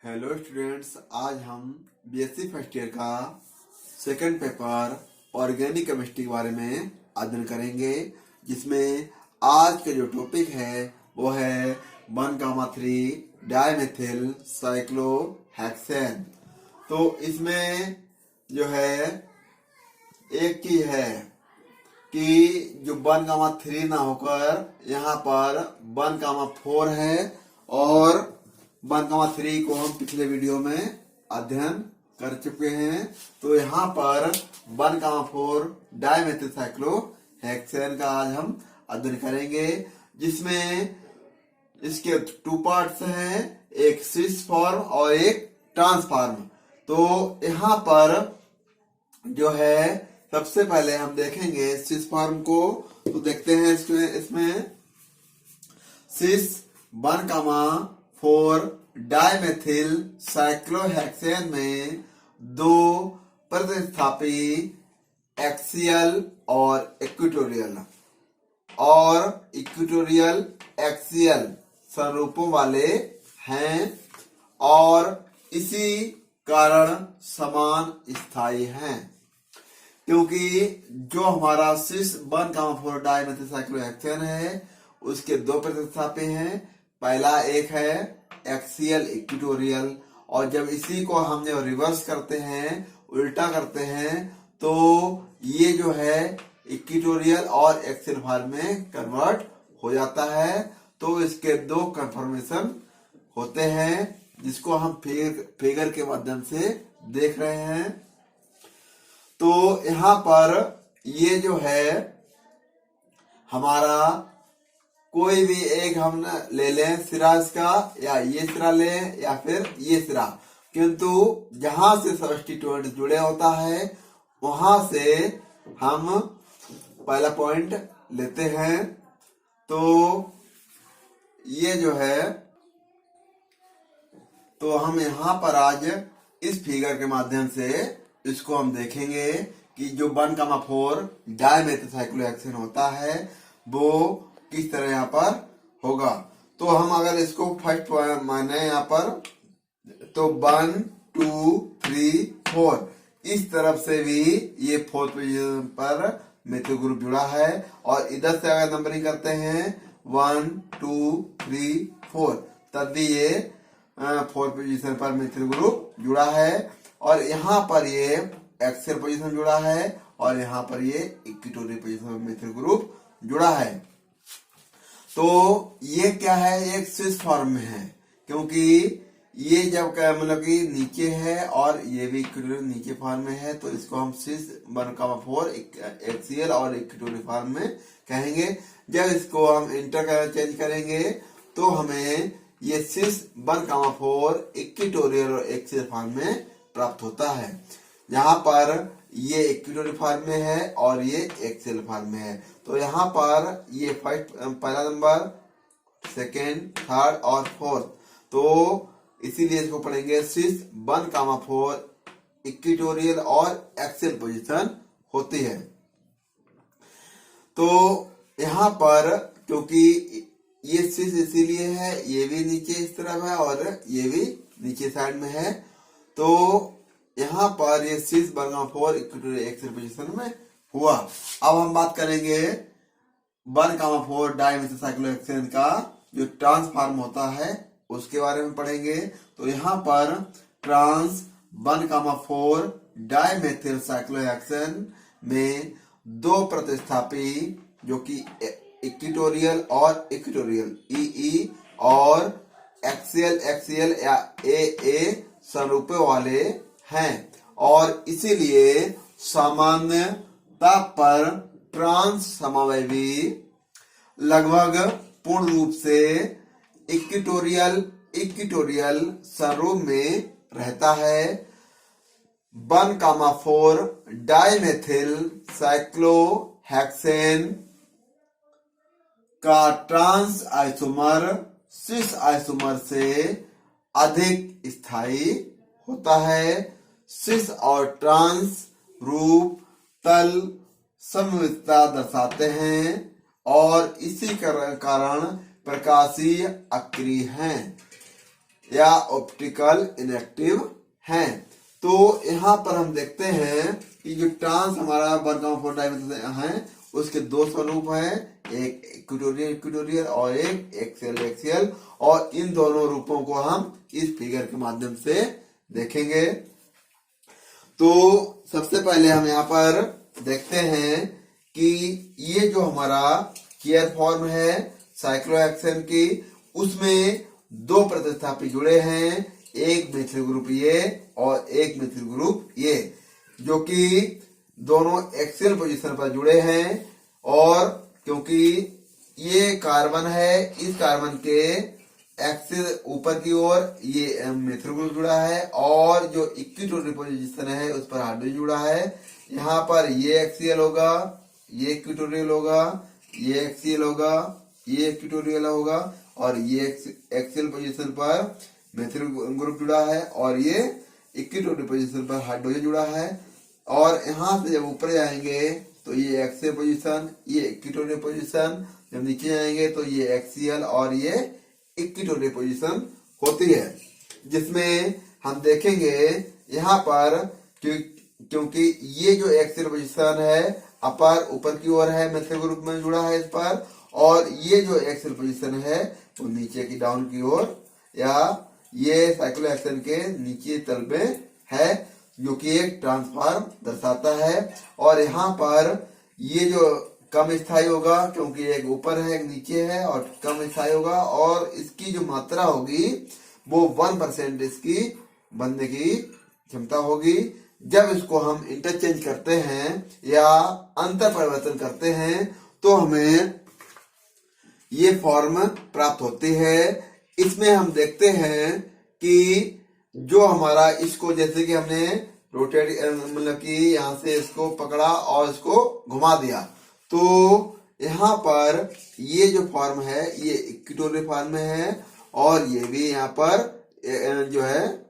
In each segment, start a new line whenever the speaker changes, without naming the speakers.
Hello students, आज हम BSc first year का सेकंड पेपर ऑर्गेनिक केमिस्ट्री के बारे में अध्ययन करेंगे, जिसमें आज का जो टॉपिक है वो है 1,3 डाइमेथिल साइक्लोहेक्सेन। तो इसमें जो है एक चीज है कि जो 1,3 ना होकर यहाँ पर 1,4 है, और 1,3 को हम पिछले वीडियो में अध्ययन कर चुके हैं। तो यहाँ पर 1,4 डाइमेथिल साइक्लोहेक्सेन का आज हम अध्ययन करेंगे, जिसमें इसके 2 पार्ट्स हैं, एक सिस फॉर्म और एक ट्रांस फॉर्म। तो यहाँ पर जो है सबसे पहले हम देखेंगे सिस फॉर्म को। तो देखते हैं इसमें सिस 1,4 डाइमेथिल साइक्लोहेक्सेन में 2 प्रतिस्थापी एक्सियल और इक्वेटोरियल एक्सियल स्वरूपों वाले हैं, और इसी कारण समान स्थायी हैं। क्योंकि जो हमारा सिस 1,4 डाइमेथिल साइक्लोहेक्सेन है उसके 2 प्रतिस्थापी हैं। पहला एक है एक्सियल इक्वेटोरियल, और जब इसी को हमने रिवर्स करते हैं, उल्टा करते हैं, तो ये जो है इक्वेटोरियल और एक्सियल फॉर्म में कन्वर्ट हो जाता है। तो इसके 2 कन्फर्मेशन होते हैं, जिसको हम फिगर के माध्यम से देख रहे हैं। तो यहाँ पर ये जो है हमारा कोई भी एक हम ले लें सिरा इसका, या ये सिरा लें या फिर ये सिरा, किंतु जहां से सब्स्टिट्यूएंट जुड़े होता है वहां से हम पहला पॉइंट लेते हैं। तो ये जो है, तो हम यहाँ पर आज इस फिगर के माध्यम से इसको हम देखेंगे कि जो 1,4 डाइमेथिल साइक्लोहेक्सेन होता है वो किस तरह यहाँ पर होगा। तो हम अगर इसको फर्स्ट माने यहाँ पर, तो 1 2 3 4 इस तरफ से भी ये 4th पोजीशन पर मिथिल ग्रुप जुड़ा है, और इधर से अगर नंबरिंग करते हैं 1 2 3 4 तब भी ये 4th पोजीशन पर मिथिल ग्रुप जुड़ा है, और यहाँ पर ये एक्सियल पोजीशन जुड़ा है, और यहाँ पर ये इक्वेटोरियल पोजीशन पर मिथिल ग्रुप जुड़ा है। तो ये क्या है, एक सिस फॉर्म में है, क्योंकि ये जब मतलब कि नीचे है और ये भी इक्वेटोरियल नीचे फॉर्म में है, तो इसको हम सिस 1,4 एक्सियल और इक्वेटोरियल फॉर्म में कहेंगे। जब इसको हम चेंज करेंगे तो हमें ये सिस 1,4 इक्वेटोरियल और एक्सियल फॉर्म में प्राप्त होता है। यहाँ पर ये इक्वेटोरियल फॉर्म में है और ये एक्सियल फॉर्म में है। तो यहाँ पर ये पहला नंबर, सेकेंड, थर्ड और फोर्थ, तो इसीलिए इसको पढ़ेंगे सिस 1,4 इक्वेटोरियल और एक्सियल पोजीशन होती है। तो यहाँ पर क्योंकि ये सिस इसीलिए है, ये भी नीचे इस तरफ है और ये भी नीचे साइड में है, तो यहाँ पर ये सिस 1,4 इक्वेटोरियल एक्सियल पोजीशन में हुआ। अब हम बात करेंगे 1,4 डाइमेथिल साइक्लोहेक्सेन का जो ट्रांस फॉर्म होता है उसके बारे में पढ़ेंगे। तो यहाँ पर ट्रांस 1,4 डाइमेथिल साइक्लोहेक्सेन में 2 प्रतिस्थापी जो कि इक्वेटोरियल और इक्वेटोरियल ई और एक्सियल या ए स्वरूपों वाले हैं, और इसीलिए सामान्यता पर ट्रांस समावयवी लगभग पूर्ण रूप से इक्वेटोरियल स्वरूप में रहता है। 1,4 डाइमेथिल साइक्लोहेक्सेन का ट्रांस आइसोमर सिस आइसोमर से अधिक स्थायी होता है। सिस और ट्रांस रूप तल समवितता दर्शाते हैं, और इसी कारण प्रकाशीय अक्रिय हैं। या ऑप्टिकल इनएक्टिव हैं। तो यहाँ पर हम देखते हैं कि जो ट्रांस हमारा 1,4 डायमेंशन है उसके दो स्वरूप हैं, एक इक्वेटोरियल और एक एक्सियल, और इन दोनों रूपों को हम इस फिगर के माध्यम से देखेंगे। तो सबसे पहले हम यहाँ पर देखते हैं कि ये जो हमारा केयर फॉर्म है साइक्लोहेक्सेन की, उसमें दो प्रतिस्थापी जुड़े हैं, एक मिथिल ग्रुप ये और एक मिथिल ग्रुप ये, जो कि दोनों एक्सियल पोजीशन पर जुड़े हैं। और क्योंकि ये कार्बन है, इस कार्बन के एक्सिस ऊपर की ओर ये मिथिल ग्रुप जुड़ा है, और जो इक्विटोरियल पोजीशन है उस पर हाइड्रोजन जुड़ा है। यहाँ पर ये एक्सियल होगा, ये इक्विटोरियल होगा, ये एक्सियल होगा, ये इक्विटोरियल होगा, और ये एक्सियल पोजीशन पर मिथिल ग्रुप जुड़ा है, और ये इक्विटोरियल पोजीशन पर हाइड्रोजन जुड़ा है। और यहाँ से जब ऊपर जाएंगे तो ये एक्सियल पोजीशन, ये इक्विटोरियल पोजीशन, जब नीचे जाएंगे तो ये एक्सियल और ये इक्विटोरियल पोजीशन होती है, जिसमें हम देखेंगे यहाँ पर क्योंकि ये जो एक्सियल पोजीशन है अपर ऊपर की ओर है, मिथिल ग्रुप में जुड़ा है इस पर, और ये जो एक्सियल पोजीशन है वो नीचे की डाउन की ओर या ये साइक्लोहेक्सेन के नीचे तल में है, जो कि एक ट्रांसफॉर्म दर्शाता है। और यहाँ पर ये जो कम स्थायी होगा, क्योंकि एक ऊपर है एक नीचे है, और कम स्थायी होगा, और इसकी जो मात्रा होगी वो 1% इसकी बनने की क्षमता होगी। जब इसको हम इंटरचेंज करते हैं या अंतर परिवर्तन करते हैं तो हमें ये फॉर्म प्राप्त होती है। इसमें हम देखते हैं कि जो हमारा इसको जैसे कि हमने रोटेट मतलब कि यहाँ से इसको पकड़ा और इसको घुमा दिया, तो यहाँ पर ये जो फॉर्म है ये इक्वेटोरियल फॉर्म में है, और ये भी यहाँ पर जो है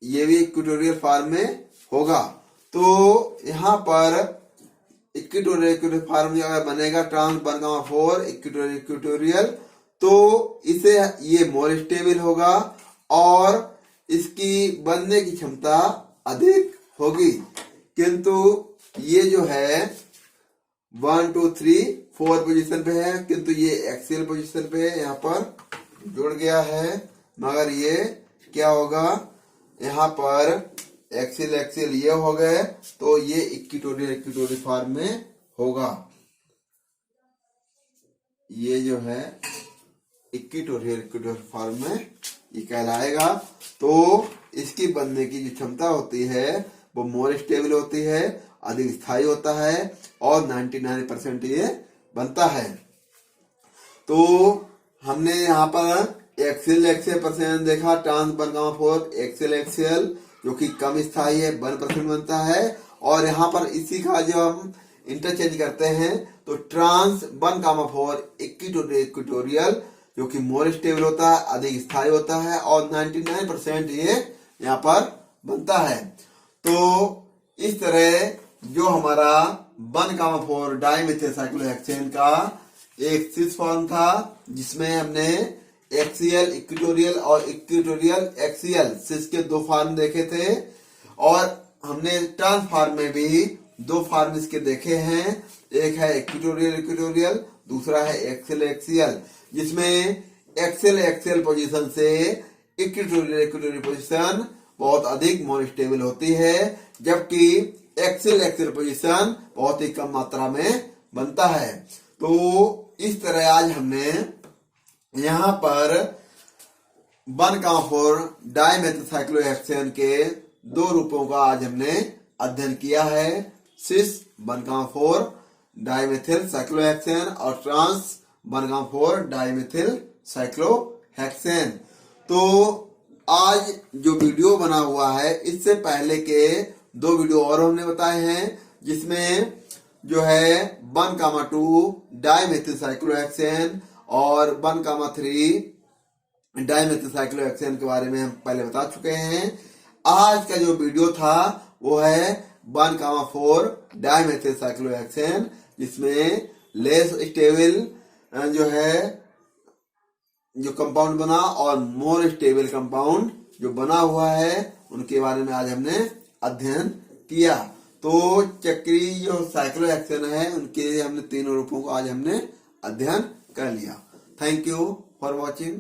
ये भी इक्वेटोरियल फॉर्म में होगा। तो यहाँ पर इक्वेटोरियल फॉर्म जो बनेगा ट्रांस 1,4 इक्वेटोरियल, तो इसे ये मोर स्टेबल होगा और इसकी बनने की क्षमता अधिक होगी। किंतु ये जो है 1 2 3 4 पोजीशन पे है, किंतु ये एक्सियल पोजीशन पे यहाँ पर जुड़ गया है, मगर ये क्या होगा यहाँ पर एक्सियल ये हो गए, तो ये इक्वेटोरियल फॉर्म में होगा। ये जो है इक्वेटोरियल फॉर्म में ये कहलाएगा। तो इसकी बनने की जो क्षमता होती है वो मोर स्टेबल होती है, अधिक स्थायी होता है, और 99% ये बनता है। तो हमने यहाँ पर एक्सियल परसेंट देखा, ट्रांस 1,4 एक्सियल जो कि कम स्थायी है 1% बनता है, और यहाँ पर इसी का जो हम इंटरचेंज करते हैं तो ट्रांस 1,4 इक्वेटोरियल जो कि मोर स्टेबल होता है, अधिक स्थायी होता है, और 99% ये यहाँ पर बनता है। तो इस तरह जो हमारा 1,4 डाइमिथिल साइक्लोहेक्सेन का एक सिस फॉर्म था, जिसमें हमने एक्सियल इक्वेटोरियल और इक्वेटोरियल एक्सियल सिस के दो फॉर्म देखे थे, और हमने ट्रांसफॉर्म में भी दो फॉर्म इसके देखे हैं, एक है इक्वेटोरियल, दूसरा है एक्सियल, जिसमें एक्सियल पोजीशन से इक्वेटोरियल पोजीशन बहुत अधिक मोर स्टेबल होती है, जबकि एक्सियल पोजीशन बहुत ही कम मात्रा में बनता है। तो इस तरह आज हमने यहाँ पर 1,4 डाइमेथिल साइक्लोहेक्सेन के दो रूपों का आज हमने अध्ययन किया है, सिस 1,4 डाइमेथिल साइक्लोहेक्सेन और ट्रांस 1,4 डाइमेथिल साइक्लोहेक्सेन। तो आज जो वीडियो बना हुआ है इससे पहले के दो वीडियो और हमने बताए हैं, जिसमें जो है 1,2 डाइमेथिल साइक्लोहेक्सेन और 1,3 डाइमेथिल साइक्लोहेक्सेन के बारे में हम पहले बता चुके हैं। आज का जो वीडियो था वो है 1,4 डाइमेथिल साइक्लोहेक्सेन, जिसमें लेस स्टेबल जो है जो कंपाउंड बना और मोर स्टेबल कंपाउंड जो बना हुआ है उनके बारे में आज हमने अध्ययन किया। तो चक्रीय जो साइक्लोहेक्सेन है उनके हमने तीनों रूपों को आज हमने अध्ययन कर लिया। Thank you for watching.